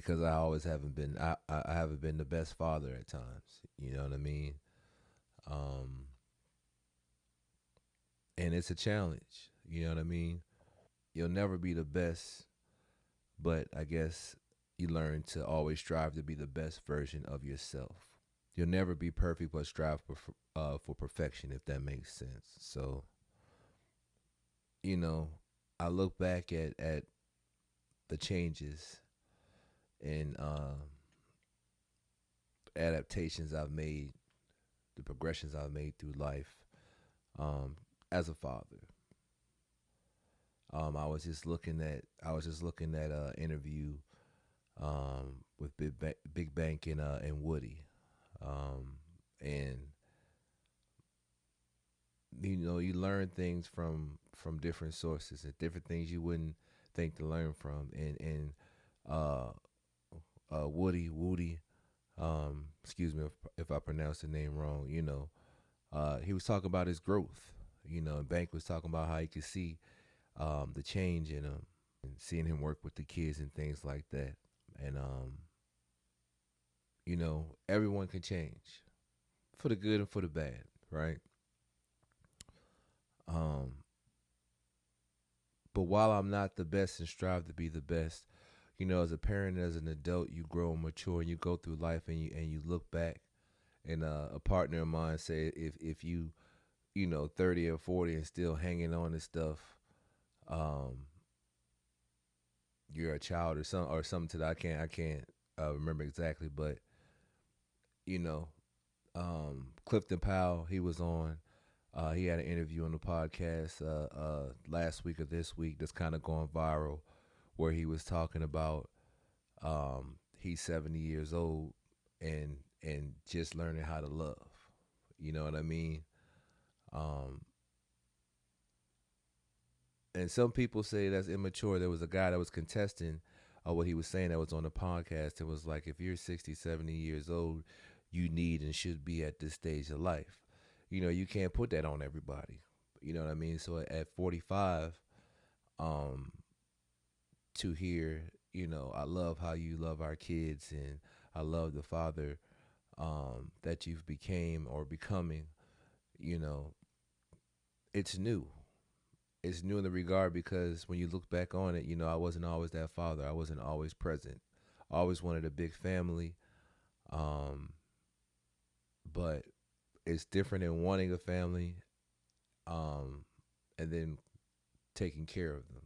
because I haven't been the best father at times. You know what I mean? Um, and it's a challenge. You know what I mean? You'll never be the best, but I guess you learn to always strive to be the best version of yourself. You'll never be perfect, but strive for perfection, if that makes sense. So, you know, I look back at the changes and adaptations I've made, the progressions I've made through life um, as a father. I was just looking at an interview with Big Bank and Woody, um, and you learn things from different sources and different things you wouldn't think to learn from. And uh, Woody, excuse me if I pronounce the name wrong. He was talking about his growth. And Bank was talking about how he could see the change in him and seeing him work with the kids and things like that. And everyone can change for the good and for the bad, right? Um, but while I'm not the best and strive to be the best, as a parent, as an adult, you grow and mature, and you go through life, and you look back. And a partner of mine said, if you 30 or 40 and still hanging on to stuff, um, you're a child or something to that. I can't remember exactly, but you know, Clifton Powell, he was on. He had an interview on the podcast last week or this week that's kind of going viral, where he was talking about he's 70 years old and just learning how to love. You know what I mean? Um, and some people say that's immature. There was a guy that was contesting what he was saying that was on the podcast. It was like, if you're 60, 70 years old, you need and should be at this stage of life. You can't put that on everybody. You know what I mean? So at 45, um, to hear, I love how you love our kids, and I love the father that you've became or becoming, you know, it's new. It's new in the regard because when you look back on it, I wasn't always that father. I wasn't always present. I always wanted a big family, um, but it's different in wanting a family, um, and then taking care of them.